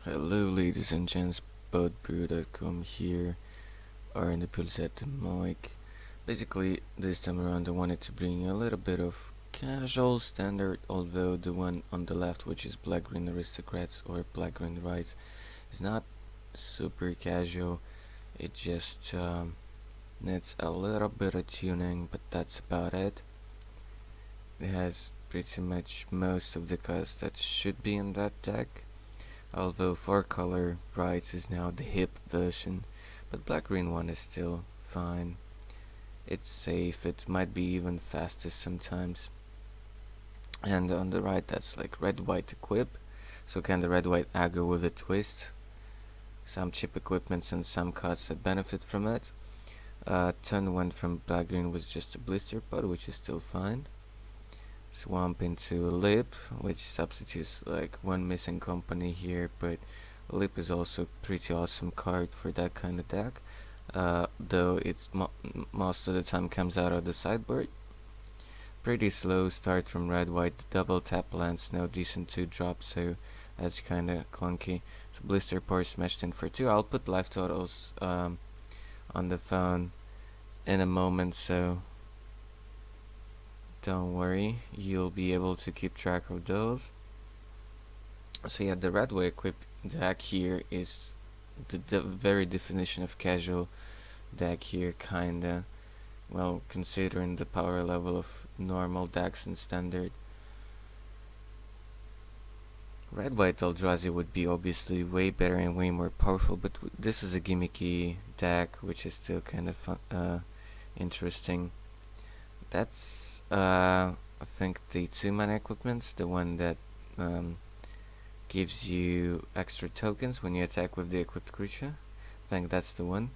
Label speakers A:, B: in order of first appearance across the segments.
A: Hello ladies and gents, budbrew.com here, are in the pills at the mic. Basically, this time around I wanted to bring a little bit of casual standard, although the one on the left, which is Black-Green Aristocrats or Black-Green Rites, is not super casual. It just needs a little bit of tuning, but that's about it. It has pretty much most of the cards that should be in that deck. Although 4-color Rites is now the hip version, but black-green one is still fine. It's safe, it might be even faster sometimes. And on the right that's like red-white equip, so kinda red-white aggro with a twist. Some cheap equipments and some cards that benefit from it. Turn 1 from black-green was just a blister pod, which is still fine. Swamp into Lip, which substitutes like one missing company here, but Lip is also a pretty awesome card for that kind of deck, though it's most of the time comes out of the sideboard. Pretty slow start from red-white, double tap lands, no decent 2-drop, so that's kinda clunky. So blister pod smashed in for 2. I'll put life totals on the phone in a moment, so don't worry, you'll be able to keep track of those. So yeah, the red way equip deck here is the very definition of casual deck here, kinda. Well, considering the power level of normal decks and standard. Red-white Eldrazi would be obviously way better and way more powerful, but this is a gimmicky deck, which is still kind of fun, interesting. That's I think the 2-mana equipment, the one that gives you extra tokens when you attack with the equipped creature. I think that's the one.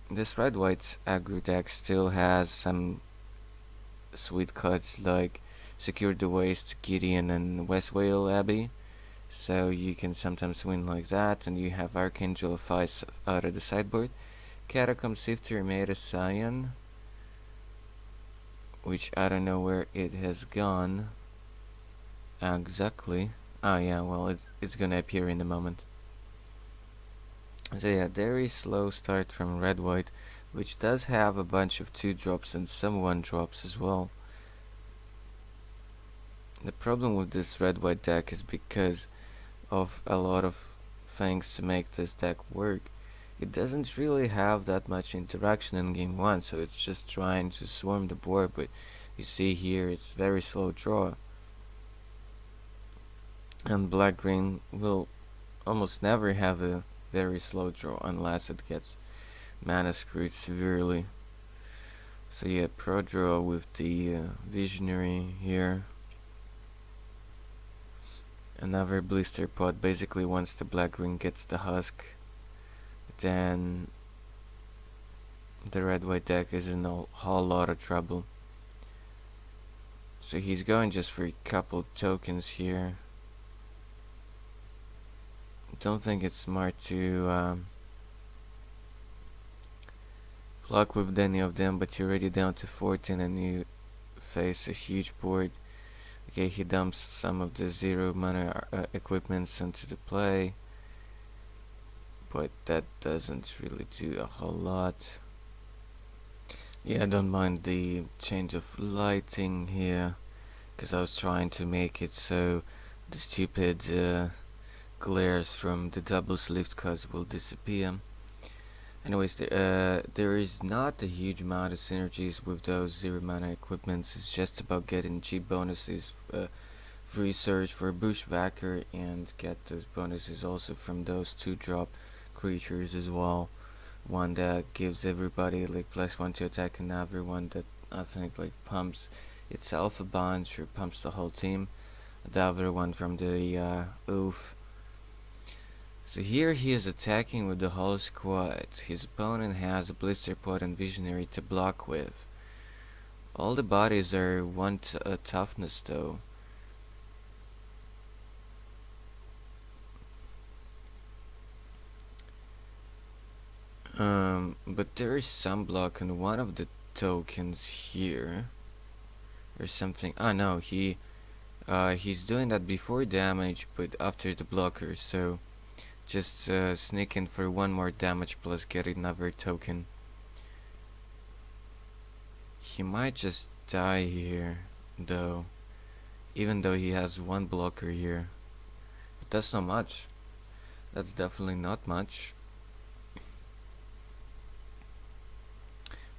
A: This red-white aggro deck still has some sweet cards like Secure the Waste, Gideon, and West Whale Abbey. So you can sometimes win like that, and you have Archangel of Ice out of the sideboard. Catacomb Sifter made a Scion, which I don't know where it has gone exactly. Oh yeah, well it's gonna appear in a moment. So yeah, very slow start from red-white, which does have a bunch of 2-drops and some 1-drops as well. The problem with this red-white deck is because of a lot of things to make this deck work. It doesn't really have that much interaction in game 1, so it's just trying to swarm the board, but you see here it's very slow draw. And black-green will almost never have a very slow draw unless it gets mana screwed severely. So yeah, pro draw with the visionary here. Another blister pod. Basically once the black-green gets the husk, then the red-white deck is in a whole lot of trouble. So he's going just for a couple tokens here. Don't think it's smart to block with any of them, but you're already down to 14 and you face a huge board. Okay, he dumps some of the 0-mana equipments into the play, but that doesn't really do a whole lot. Yeah, I don't mind the change of lighting here, because I was trying to make it so the stupid glares from the double sleeved cards will disappear. Anyways, there is not a huge amount of synergies with those 0-mana equipments. It's just about getting cheap bonuses, free search for Bushwhacker, and get those bonuses also from those 2-drop creatures as well. One that gives everybody like +1 to attack, and another one that I think like pumps itself a bunch or pumps the whole team. The other one from the Oof. So here he is attacking with the whole squad. His opponent has a blister pod and visionary to block with. All the bodies are 1 toughness though. But there is some block on one of the tokens here or something. Ah no, he he's doing that before damage, but after the blocker, so just sneak in for one more damage plus get another token. He might just die here, though, even though he has one blocker here. But that's not much. That's definitely not much.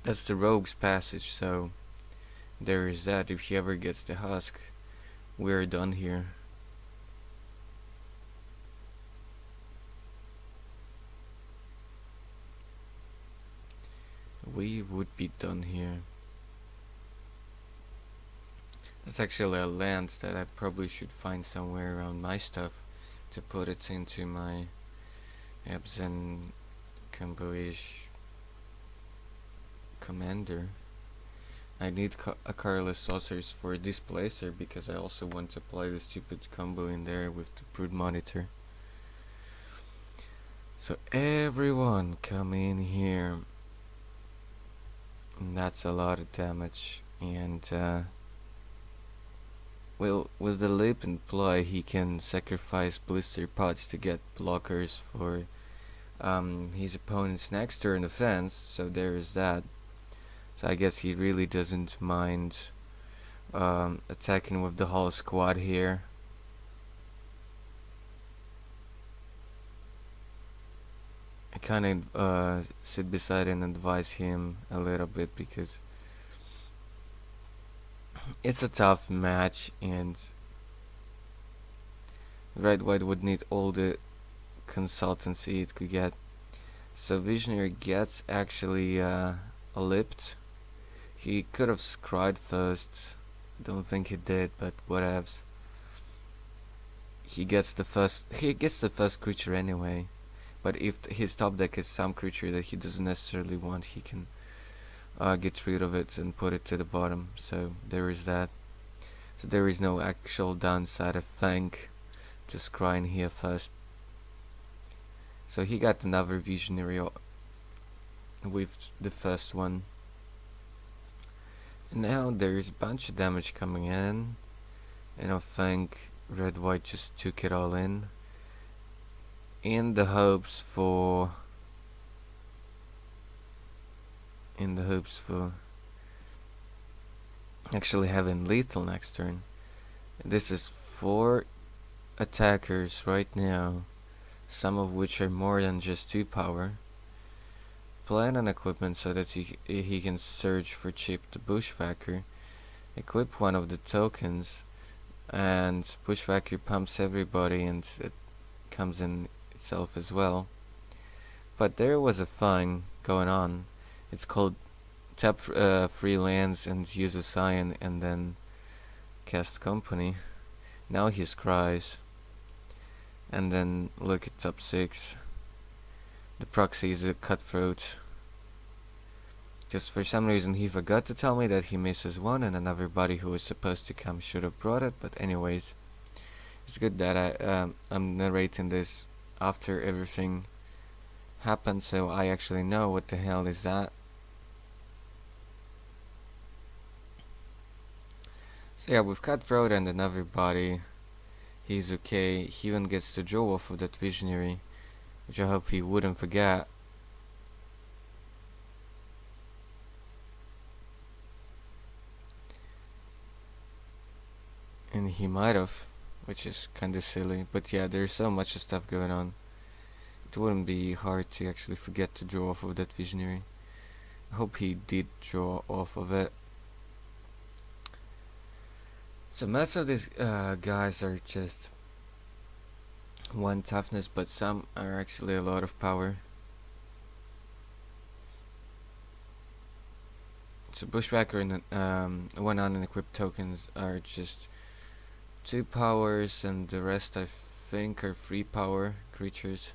A: That's the Rogue's Passage, so there is that. If he ever gets the Husk, we're done here. We would be done here. That's actually a land that I probably should find somewhere around my stuff to put it into my Abs and combo-ish commander. I need a Carless Saucers for Displacer because I also want to play the stupid combo in there with the Brood Monitor. So everyone come in here. And that's a lot of damage. And well, with the Leap and Ply, he can sacrifice Blister Pots to get blockers for his opponent's next turn offense, so there is that. So I guess he really doesn't mind attacking with the whole squad here. I kind of sit beside and advise him a little bit because it's a tough match and Red White would need all the consultancy it could get. So Visionary gets actually lipped. He could have scryed first. Don't think he did, but whatevs. He gets the first creature anyway. But if his top deck is some creature that he doesn't necessarily want, he can get rid of it and put it to the bottom. So there is that. So there is no actual downside, I think, to scrying here first. So he got another Visionary with the first one. And now there's a bunch of damage coming in, and I think Red White just took it all in the hopes for actually having lethal next turn. This is 4 attackers right now, some of which are more than just 2 power. Plan an equipment so that he can search for cheap the Bushwhacker, equip one of the tokens, and Bushwhacker pumps everybody and it comes in itself as well. But there was a thing going on. It's called tap 3 lands and use a Scion and then cast Company. Now he scries. And then look at top 6. The proxy is a Cutthroat. Just for some reason he forgot to tell me that he misses one and another body who was supposed to come should have brought it, but anyways. It's good that I'm narrating this after everything happened, so I actually know what the hell is that. So yeah, with Cutthroat and another body, he's okay. He even gets to draw off of that Visionary, which I hope he wouldn't forget. And he might have, which is kinda silly, but yeah, there's so much stuff going on. It wouldn't be hard to actually forget to draw off of that Visionary. I hope he did draw off of it. So most of these guys are just 1 toughness, but some are actually a lot of power. So Bushwhacker and 1 unequipped tokens are just 2 powers, and the rest I think are 3 power creatures.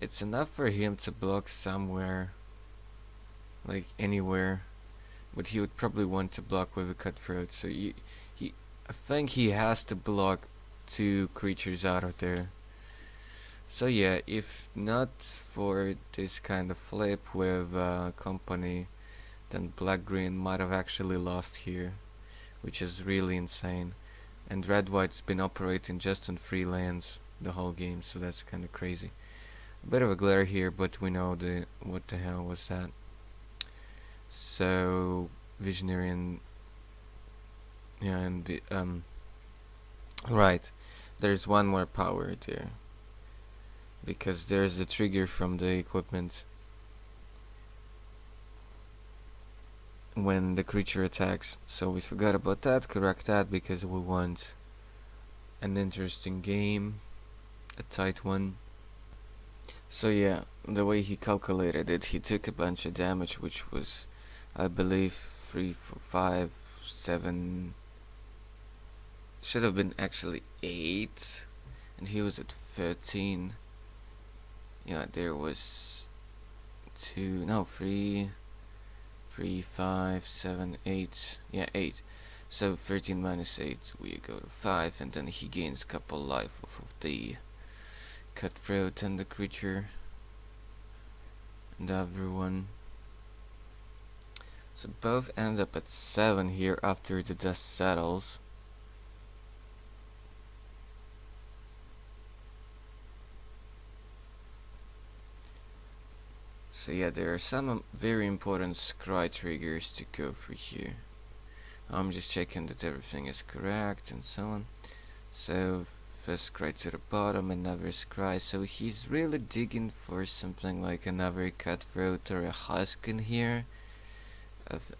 A: It's enough for him to block somewhere, like anywhere, but he would probably want to block with a Cutthroat, so I think he has to block 2 creatures out of there. So yeah, if not for this kind of flip with Company, then black-green might have actually lost here, which is really insane. And red-white's been operating just on 3 lands the whole game, so that's kind of crazy. A bit of a glare here, but we know what the hell was that. So Visionary and yeah, and the right, there's one more power there because there's a trigger from the equipment when the creature attacks. So we forgot about that. Correct that because we want an interesting game, a tight one. So yeah, the way he calculated it, he took a bunch of damage, which was, I believe, 3, 4, 5, 7. Should have been actually 8, and he was at 13. Yeah, there was 2, no, 3, 5, 7, 8. Yeah, 8. So 13 minus 8, we go to 5, and then he gains couple life off of the cutthroat and the creature and everyone. So both end up at 7 here after the dust settles. So yeah, there are some very important scry triggers to go through here. I'm just checking that everything is correct and so on. So first scry to the bottom, another scry. So he's really digging for something like another cutthroat or a husk in here.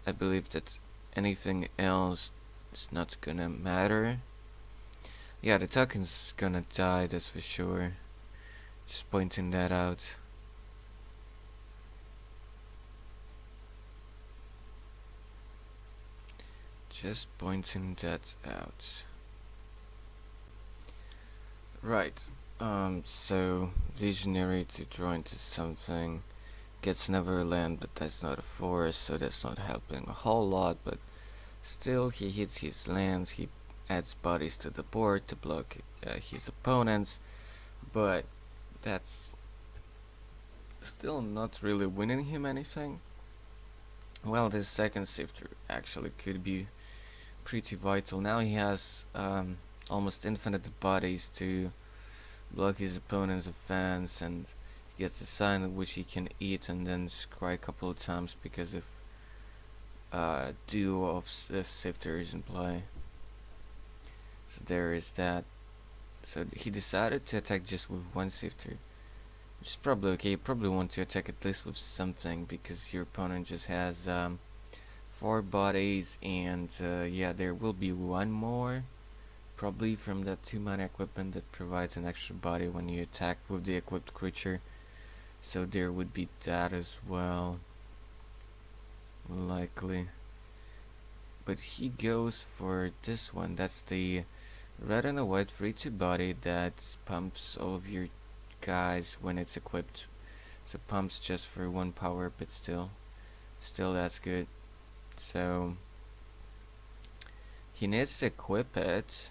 A: I believe that anything else is not gonna matter. Yeah, the token's gonna die, that's for sure. Just pointing that out. Just pointing that out. Right. So Visionary to draw into something gets another land, but that's not a forest, so that's not helping a whole lot. But still, he hits his lands. He adds bodies to the board to block his opponents, but that's still not really winning him anything. Well, this second Sifter actually could be pretty vital. Now he has almost infinite bodies to block his opponent's advance, and he gets a sign which he can eat and then scry a couple of times because of duo of Sifters in play. So there is that. So he decided to attack just with one Sifter, which is probably okay. You probably want to attack at least with something because your opponent just has 4 bodies, and yeah, there will be one more probably from that 2 mana equipment that provides an extra body when you attack with the equipped creature. So there would be that as well, likely. But he goes for this one. That's the red and a white 3/2 body that pumps all of your guys when it's equipped. So pumps just for 1 power, but still that's good. So he needs to equip it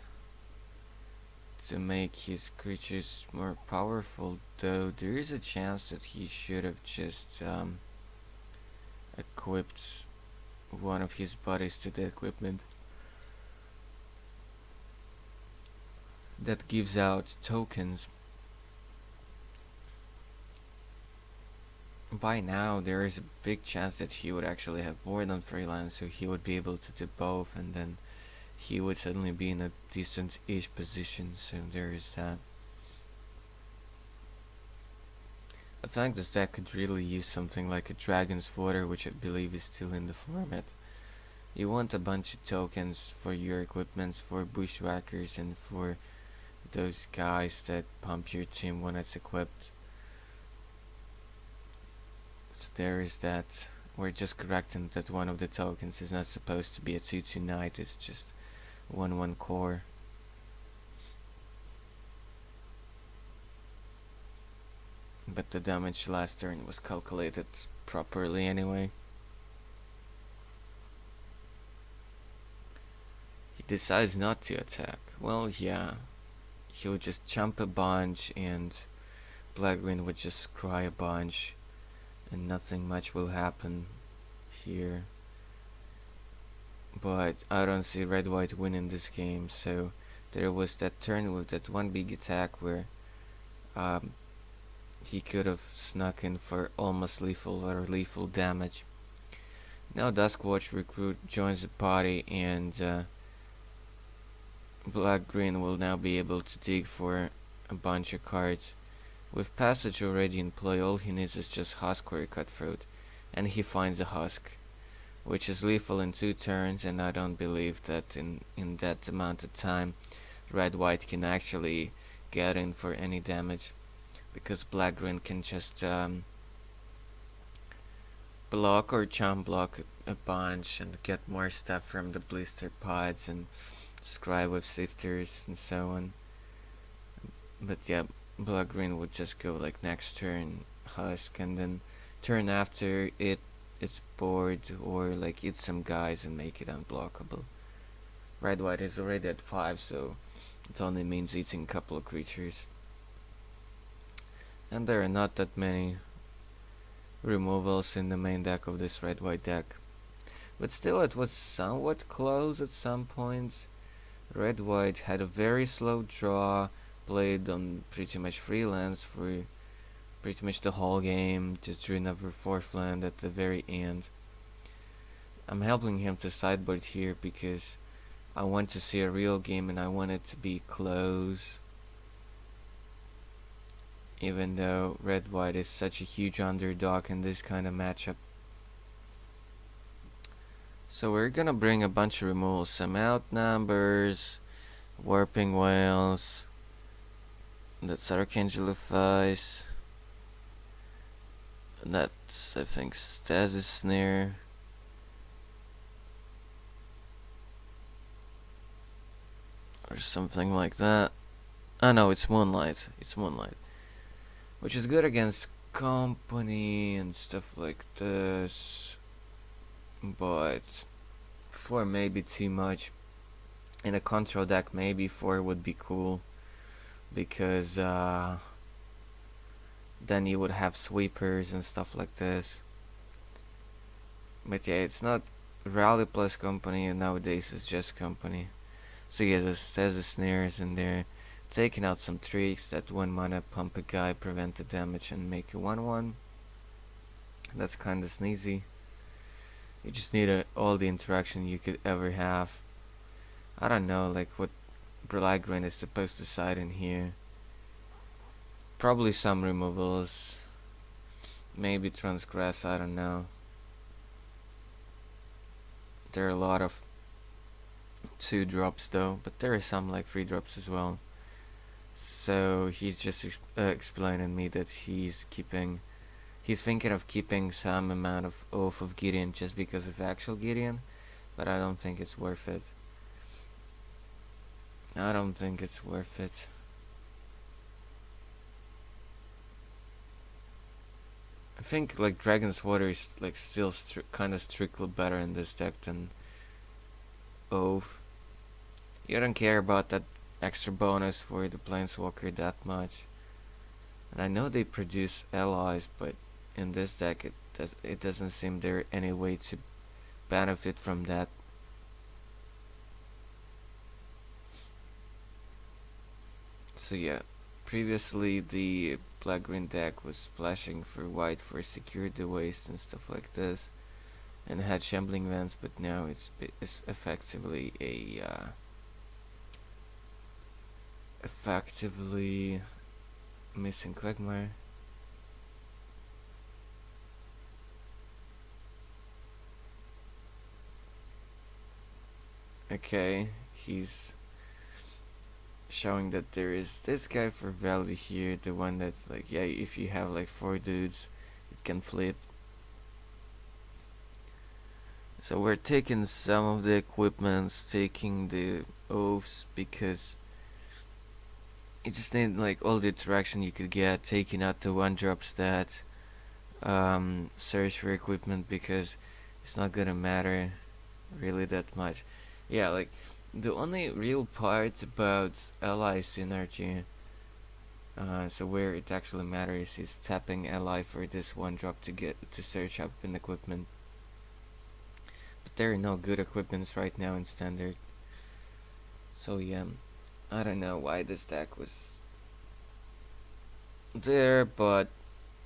A: to make his creatures more powerful, though there is a chance that he should have just equipped one of his bodies to the equipment that gives out tokens. By now there is a big chance that he would actually have more than 3 lands, so he would be able to do both, and then he would suddenly be in a decent-ish position. So there is that. I think this deck could really use something like a Dragon's Fodder, which I believe is still in the format. You want a bunch of tokens for your equipments, for Bushwhackers, and for those guys that pump your team when it's equipped. So there is that. We're just correcting that one of the tokens is not supposed to be a 2/2 knight, it's just 1/1 core. But the damage last turn was calculated properly anyway. He decides not to attack. Well, yeah. He would just jump a bunch and Black-Green would just scry a bunch, and nothing much will happen here. but I don't see red white winning this game. So there was that turn with that one big attack where um, he could have snuck in for almost lethal or lethal damage. Now Duskwatch Recruit joins the party, and Black Green will now be able to dig for a bunch of cards. With Passage already in play, all he needs is just Husk or Cutthroat, and he finds a Husk, which is lethal in 2 turns, and I don't believe that in that amount of time Red White can actually get in for any damage, because Black Green can just block or chump block a bunch and get more stuff from the blister pods and scry with sifters and so on. But yeah, Black Green would just go like next turn Husk, and then turn after it's bored, or like eat some guys and make it unblockable. Red White is already at 5, so it only means eating a couple of creatures. And there are not that many removals in the main deck of this red white deck. But still, it was somewhat close at some points. Red white had a very slow draw, played on pretty much free lands for pretty much the whole game, just drew another 4th land at the very end. I'm helping him to sideboard here because I want to see a real game and I want it to be close. Even though red white is such a huge underdog in this kind of matchup. So we're gonna bring a bunch of removals, some outnumbers, warping whales, that's Archangelify, that's I think Stasis Snare, or something like that. Oh no, it's Moonlight, which is good against company and stuff like this, but 4 may be too much. In a control deck, maybe 4 would be cool, because then you would have sweepers and stuff like this. But yeah, it's not rally plus company, and nowadays it's just company. So yeah, there's the snares in there, taking out some tricks, that 1 mana pump a guy, prevent the damage, and make a 1/1. That's kinda sneezy. You just need all the interaction you could ever have. I don't know, like what Black Green is supposed to side in here. Probably some removals. Maybe Transgress, I don't know. There are a lot of 2 drops though, but there are some like 3 drops as well. So he's just explaining me that he's thinking of keeping some amount of Oath of Gideon just because of actual Gideon, but I don't think it's worth it. I think like Dragon's Water is like still kind of strictly better in this deck than Oath. You don't care about that extra bonus for the Planeswalker that much. And I know they produce allies, but in this deck it doesn't seem there any way to benefit from that. So yeah, previously the black green deck was splashing for white for security waste and stuff like this, and had shambling vents, but now it's effectively a effectively missing Quagmire. Okay, he's showing that there is this guy for value here, the one that's like, yeah, if you have like 4 dudes, it can flip. So we're taking some of the equipments, taking the oaths, because you just need like all the interaction you could get, taking out the 1-drop stat, search for equipment, because it's not gonna matter really that much. Yeah, like the only real part about ally synergy, so where it actually matters, is tapping ally for this 1-drop to get to search up an equipment. But there are no good equipments right now in standard. So yeah, I don't know why this deck was there, but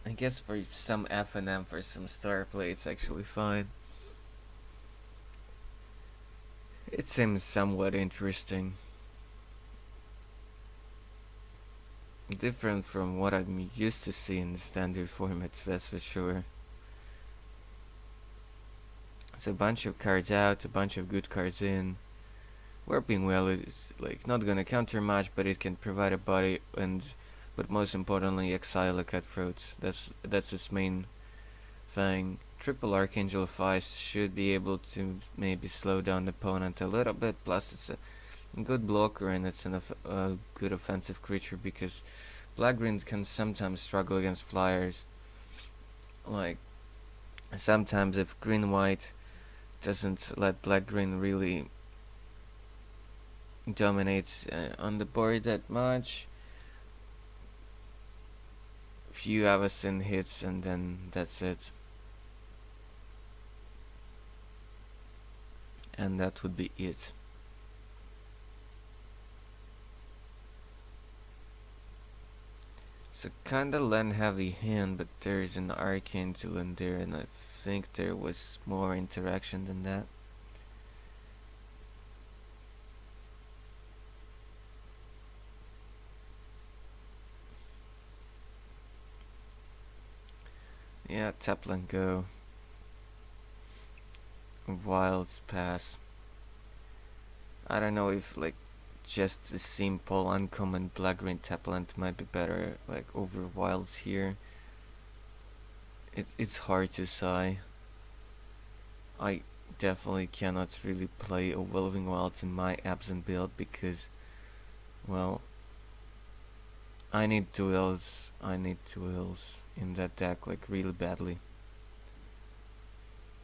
A: I guess for some F&M, for some star play, it's actually fine. It seems somewhat interesting. Different from what I'm used to seeing in the standard formats, that's for sure. So a bunch of cards out, a bunch of good cards in. Warping Well is like not gonna counter much, but it can provide a body and, but most importantly, exile a cutthroat. That's its main thing. Triple Archangel of Ice should be able to maybe slow down the opponent a little bit. Plus, it's a good blocker and it's a good offensive creature because Black Green can sometimes struggle against flyers. Like sometimes if Green White doesn't let Black Green really dominate on the board that much, few Avacyn hits and then that's it. And that would be it. It's a kinda land heavy hand, but there's an Archangel in there and I think there was more interaction than that. Yeah, tap and go. Wilds pass. I don't know if like just a simple uncommon black green tapland might be better like over wilds here. It's hard to say. I definitely cannot really play Evolving Wilds in my absent build because, well, I need duels. I need duels in that deck like really badly.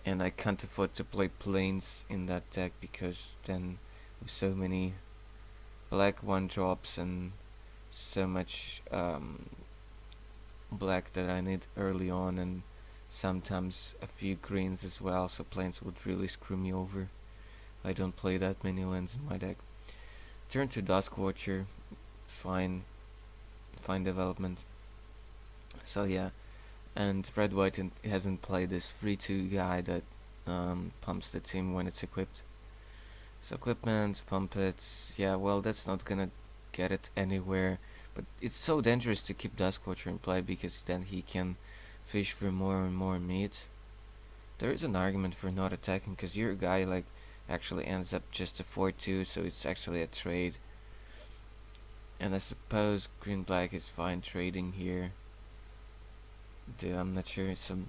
A: And I can't afford to play planes in that deck because then with so many black 1-drops and so much black that I need early on and sometimes a few greens as well, so planes would really screw me over. I don't play that many lands in my deck. Turn to Duskwatcher, fine development. So yeah, and Red White hasn't played this 3-2 guy that pumps the team when it's equipped. So equipment, pump it, yeah, well that's not gonna get it anywhere, but it's so dangerous to keep Duskwatcher in play because then he can fish for more and more meat. There is an argument for not attacking because your guy like actually ends up just a 4-2, so it's actually a trade. And I suppose green black is fine trading here. I'm not sure, so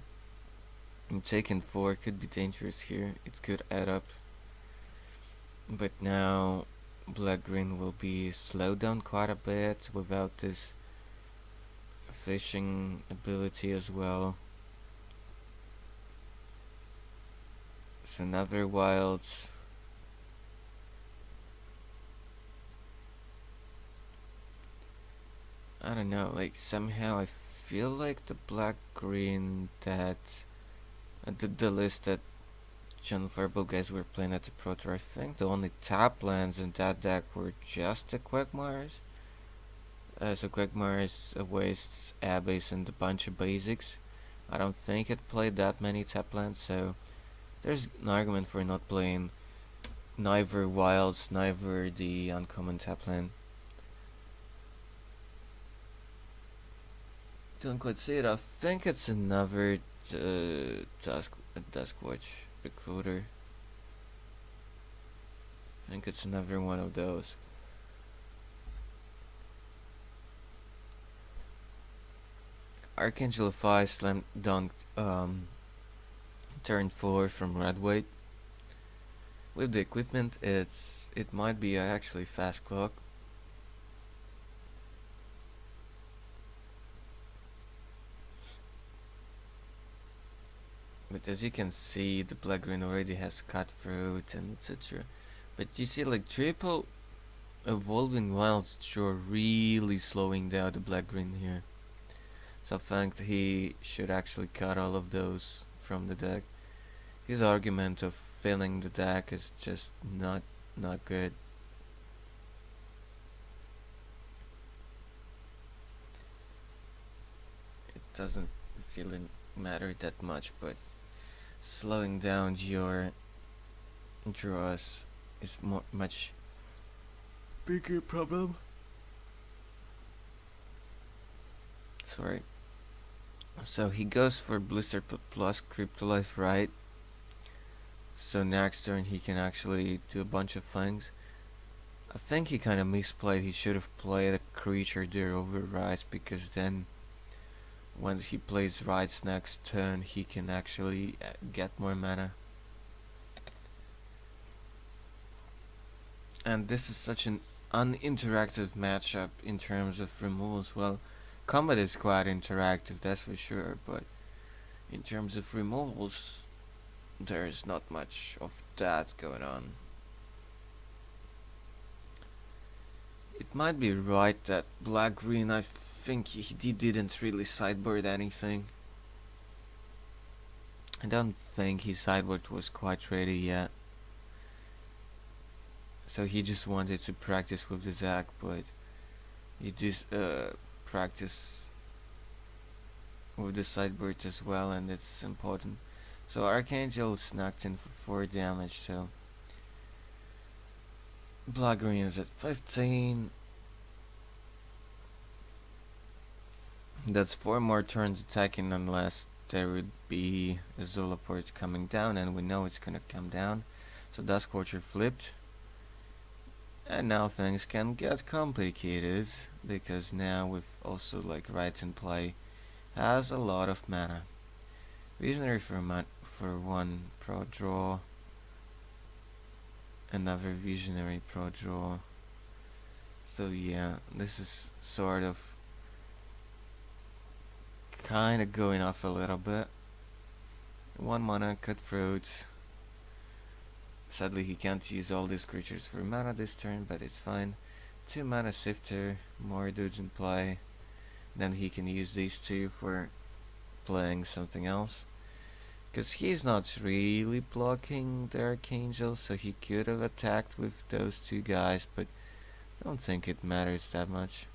A: I'm taking 4 could be dangerous here. It could add up. But now black green will be slowed down quite a bit without this fishing ability as well. So another wilds. I don't know, like somehow I feel like the black green that the list that John Verbal guys were playing at the Pro Tour, I think the only tap lands in that deck were just the Quagmires. So Quagmires wastes Abyss and a bunch of basics. I don't think it played that many tap lands, so there's an argument for not playing neither wilds, neither the uncommon tap land. Don't quite see it. I think it's another Duskwatch recruiter. I think it's another one of those. Archangel of Ice slam dunked turn 4 from Red White. With the equipment, it might be actually fast clock. But as you can see, the black green already has cutthroat and etc. But you see, like triple evolving wilds sure really slowing down the black green here. So I think he should actually cut all of those from the deck. His argument of feeling the deck is just not good. It doesn't really matter that much, but slowing down your draws is much bigger problem. Sorry. So he goes for Blister plus Crypto Life, right? So next turn he can actually do a bunch of things. I think he kind of misplayed. He should have played a creature there over Rites, because then once he plays Rites next turn he can actually get more mana. And this is such an uninteractive matchup in terms of removals. Well, combat is quite interactive, that's for sure, but in terms of removals, there's not much of that going on. It might be right that black-green, I think he didn't really sideboard anything. I don't think his sideboard was quite ready yet. So he just wanted to practice with the deck, but he just practice with the sideboard as well, and it's important. So Archangel snuck in for 4 damage, so black green is at 15. That's 4 more turns attacking, unless there would be a Zulaport coming down, and we know it's gonna come down. So Duskscorcher flipped. And now things can get complicated, because now with also like Rites in play has a lot of mana. Visionary for 1 pro draw, another Visionary pro draw. So yeah, this is sort of kinda going off a little bit. 1 mana Cutthroat. Sadly he can't use all these creatures for mana this turn, but it's fine. 2 mana Sifter, more dudes in play. Then he can use these 2 for playing something else. Because he's not really blocking the Archangel, so he could have attacked with those 2 guys, but I don't think it matters that much.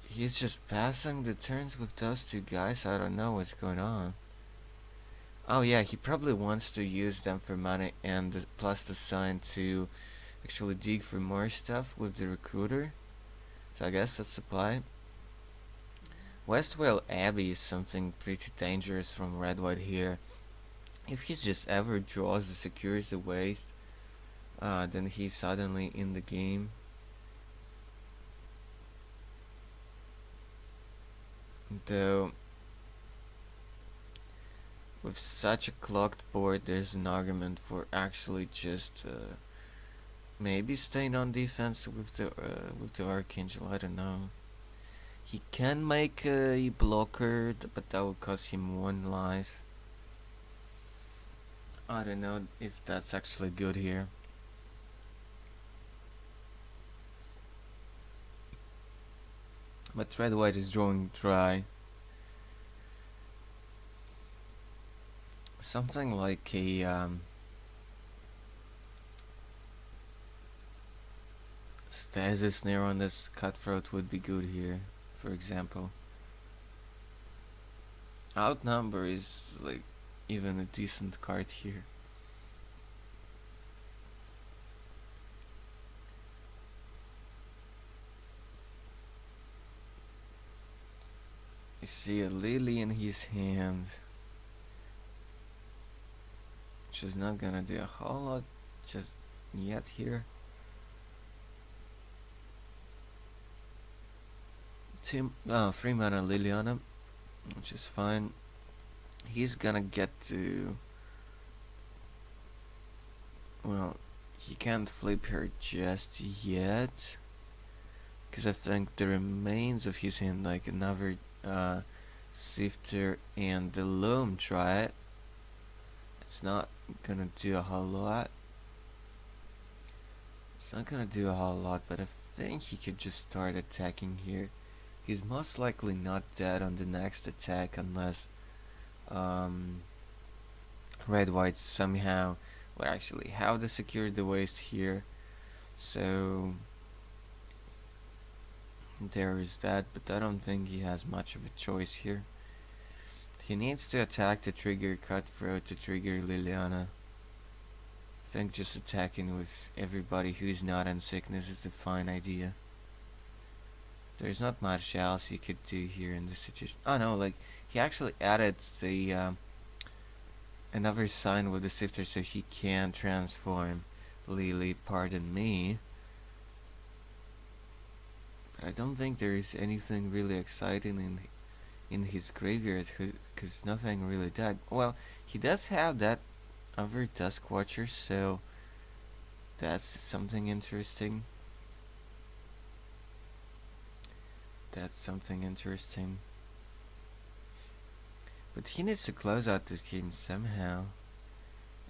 A: He's just passing the turns with those 2 guys, I don't know what's going on. Oh yeah, he probably wants to use them for mana and plus the sign to actually dig for more stuff with the Recruiter. So I guess that's the play. Westwell Abbey is something pretty dangerous from Red-White here. If he just ever draws the Secures the Waste, then he's suddenly in the game. Though with such a clogged board, there's an argument for actually just maybe staying on defense with the Archangel. I don't know. He can make a blocker, but that would cost him 1 life. I don't know if that's actually good here. But Red-White is drawing dry. Something like a Stasis Snare on this Cutthroat would be good here, for example. Outnumber is like even a decent card here. You see a Lily in his hand, which is not gonna do a whole lot just yet here. 3 mana Lily on him, which is fine. He's gonna get to, well, he can't flip her just yet, because I think the remains of his hand, like another Sifter and the Loam Triad, it's not gonna do a whole lot. It's not gonna do a whole lot, but I think he could just start attacking here. He's most likely not dead on the next attack unless red white somehow would actually have to secure the waste here. So there is that, but I don't think he has much of a choice here. He needs to attack to trigger Cutthroat to trigger Liliana. I think just attacking with everybody who's not in sickness is a fine idea. There's not much else he could do here in this situation. Oh no, like, he actually added the another sign with the sifter so he can transform Lily, pardon me. But I don't think there is anything really exciting in his graveyard, because nothing really died. Well, he does have that other Dusk Watcher, so that's something interesting. That's something interesting. But he needs to close out this game somehow.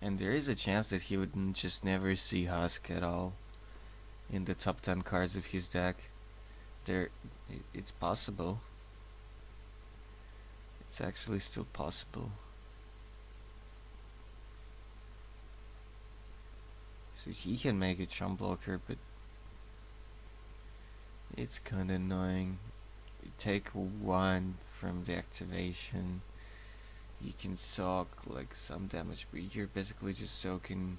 A: And there is a chance that he would just never see Husk at all in the top 10 cards of his deck. It's possible. It's actually still possible. So he can make a chump blocker, but it's kinda annoying. You take one from the activation. You can soak like some damage, but you're basically just soaking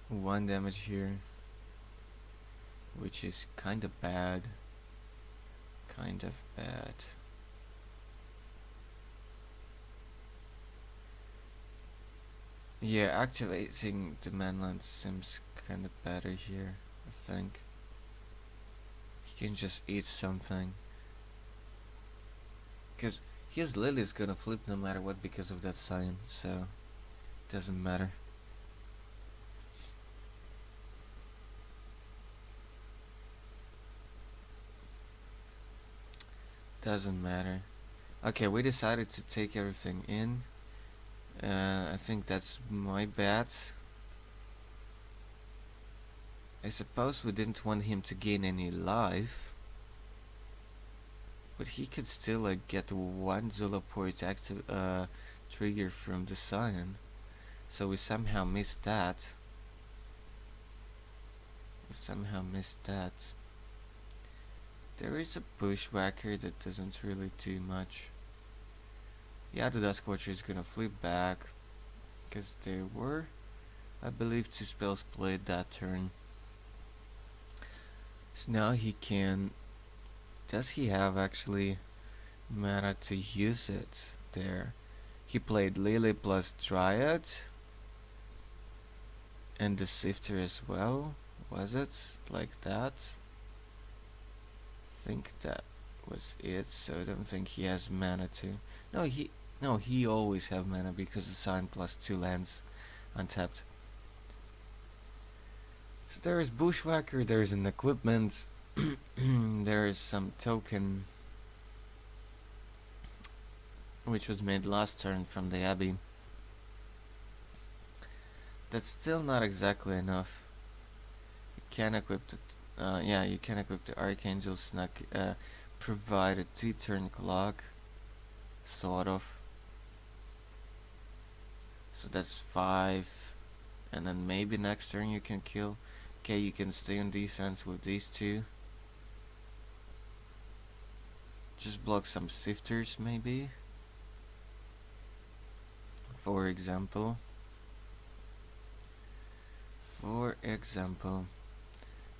A: one damage here, which is kind of bad. Kind of bad. Yeah, activating the manland seems kind of better here, I think. He can just eat something. Because his Lily's gonna flip no matter what because of that sign, so it doesn't matter. Doesn't matter. Okay, we decided to take everything in. I think that's my bet. I suppose we didn't want him to gain any life, but he could still like get one Zulaport active trigger from the Scion. So we somehow missed that. There is a Bushwhacker that doesn't really do much. Yeah, the Dusk Watcher is gonna flip back, because there were, I believe, 2 spells played that turn. So now he can... Does he have actually mana to use it there? He played Lily plus Dryad, and the Sifter as well. Was it like that? I think that was it, so I don't think he has mana to... No, he always have mana because the sign plus 2 lands untapped. So there is Bushwhacker, there is an equipment, there is some token which was made last turn from the Abbey. That's still not exactly enough. You can equip the you can equip the Archangel Snuck, provide a 2-turn clock, sort of. So that's 5, and then maybe next turn you can kill. Okay, you can stay on defense with these 2. Just block some Sifters maybe, for example.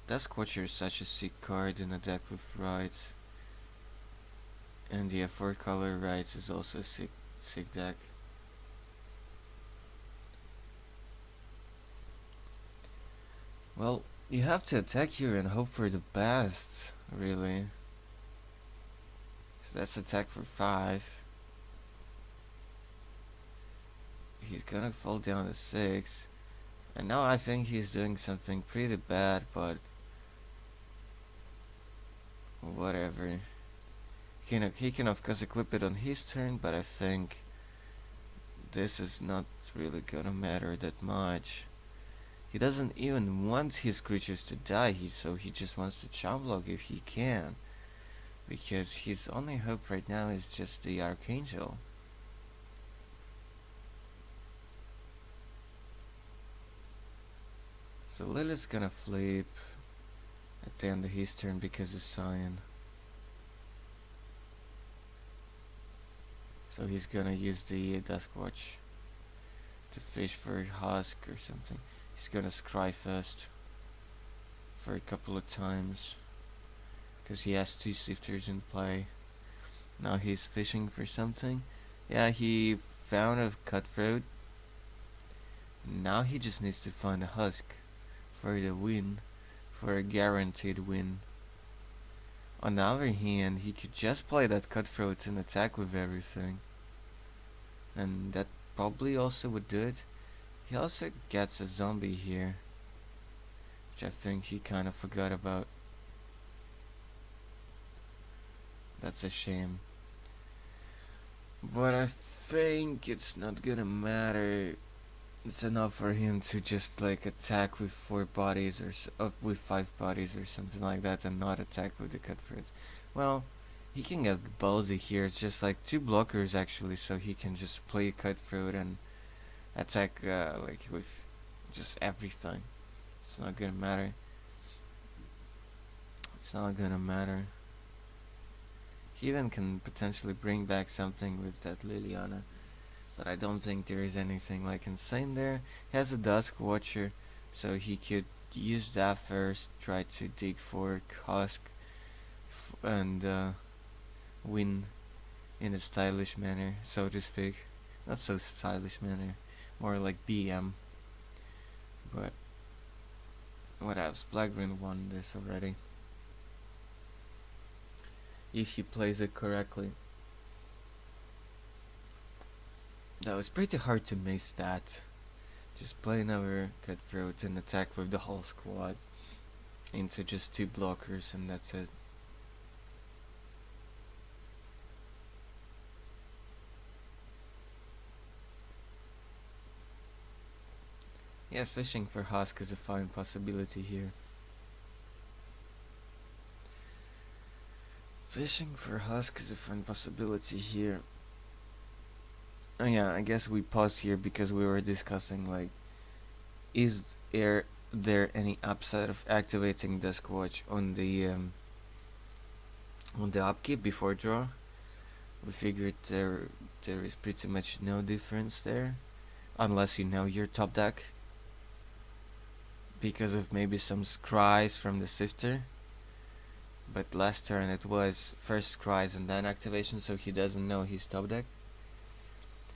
A: Dusk Watcher is such a sick card in a deck with Rites. And yeah, 4-color Rites is also a sick deck. Well, you have to attack here and hope for the best, really. So that's attack for 5. He's gonna fall down to 6. And now I think he's doing something pretty bad, but whatever. He can of course equip it on his turn, but I think this is not really gonna matter that much. He doesn't even want his creatures to die, so he just wants to chump block if he can. Because his only hope right now is just the Archangel. So Lily's gonna flip at the end of his turn because of Cyan. So he's gonna use the Duskwatch to fish for Husk or something. He's gonna scry first for a couple of times because he has 2 sifters in play. Now he's fishing for something. Yeah, he found a cutthroat. Now he just needs to find a Husk for the win, for a guaranteed win. On the other hand, he could just play that cutthroat and attack with everything, and that probably also would do it. He also gets a zombie here, which I think he kind of forgot about. That's a shame. But I think it's not gonna matter. It's enough for him to just like attack with 4 bodies or with 5 bodies or something like that, and not attack with the cutthroats. Well, he can get ballsy here. It's just like 2 blockers actually, so he can just play cutthroat and attack like with just everything. It's not gonna matter. It's not gonna matter. He even can potentially bring back something with that Liliana, but I don't think there is anything like insane there. He has a Dusk Watcher, so he could use that first, try to dig for Husk, and win in a stylish manner, so to speak. Not so stylish manner, more like BM. But what else? Black-green won this already, if he plays it correctly. That was pretty hard to miss that. Just play another cutthroat and attack with the whole squad into just 2 blockers, and that's it. Yeah, fishing for Husk is a fine possibility here. Fishing for Husk is a fine possibility here. Oh yeah, I guess we paused here because we were discussing like, is there any upside of activating Duskwatch on the upkeep before draw? We figured there is pretty much no difference there, unless you know your top deck, because of maybe some scries from the sifter. But last turn it was first scries and then activation, so he doesn't know his top deck.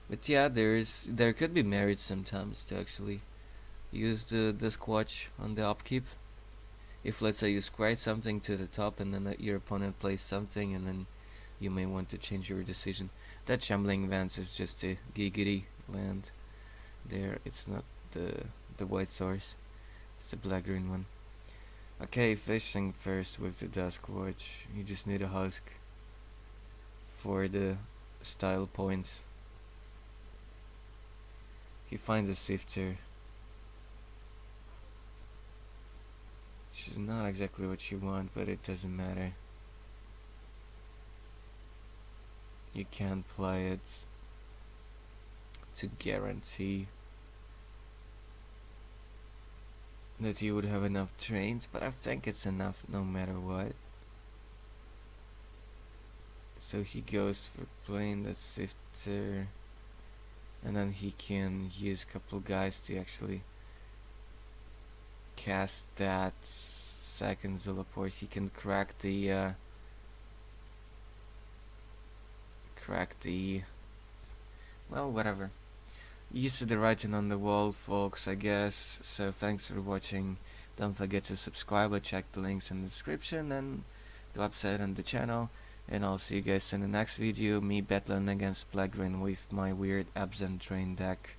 A: But yeah, there could be merit sometimes to actually use the Duskwatch on the upkeep. If let's say you scry something to the top and then your opponent plays something, and then you may want to change your decision. That Shambling Vance is just a giggity land there. It's not the white source, it's the black green one. Okay, fishing first with the Duskwatch. You just need a Husk for the style points. He finds a sifter, which is not exactly what you want, but it doesn't matter. You can play it to guarantee that you would have enough trains, but I think it's enough no matter what. So he goes for playing the sifter, and then he can use a couple guys to actually cast that second Zulaport. He can crack the well, whatever. You see the writing on the wall, folks, I guess. So thanks for watching. Don't forget to subscribe or check the links in the description and the website and the channel. And I'll see you guys in the next video. Me battling against Black-green with my weird Absent Drain deck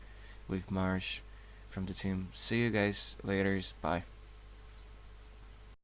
A: with Marsh from the team. See you guys later. Bye.